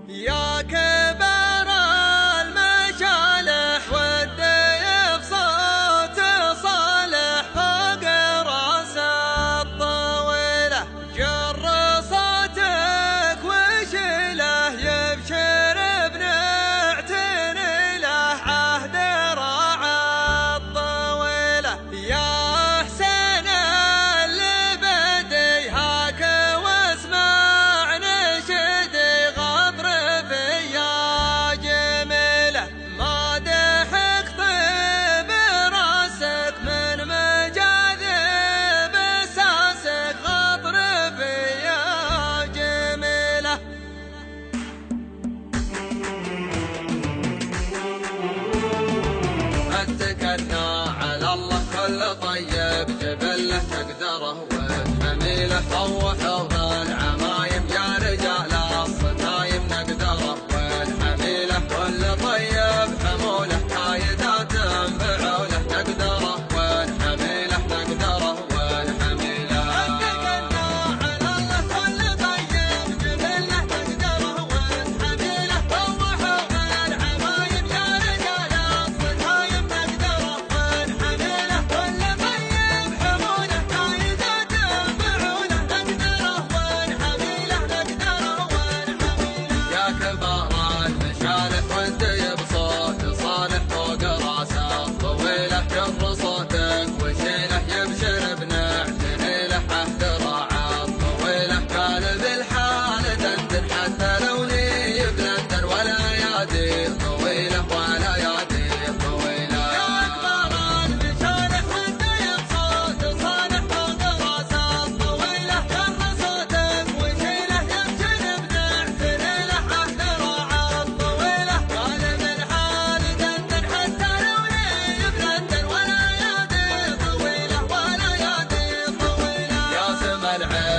يا كبر المشالح والضيف صوت صالح فوق راس الطويلة، جر صوتك وشيله يبشر بنعتني له عهد راعى الطويلة. يا حسين اللي بدي هاك واسمع نشدي غبر فيا جميلة، مادحك طيب راسك من مجاذب اساسك غبر فيا جميلة. اتكلنا على الله كل طيب جبله تقدره وتحميله، طوحوا بالعمايم يا رجال الصتايم نقدره ونحميله، كل طيب حموله كايدات بعوله نقدره ونحميله نقدره ونحميله. اتكلنا على الله كل طيب جبله تقدره وتحميله، طوحوا بالعمايم يا رجال الصتايم نقدره ونحميله، كل طيب حموله كايدات بعوله نقدره ونحميله نقدره ونحميله. يا كبار المشالح والديب صوت صالح فوق راسه الطويلة، جر صوتك وشيله يبشر بنعتني له عهد راعى الطويلة، قال بالحال دندن حتى لو نيب لندن ولا يادي طويلة ولا يادي طويلة. يا كبار المشالح والديب صوت صالح فوق راسه الطويلة، جر صوتك وشيله يبشر بنعتني له عهد راعى الطويلة، قال بالحال دندن حتى لو نيب لندن ولا يادي طويلة ولا يادي طويلة. يا سما العين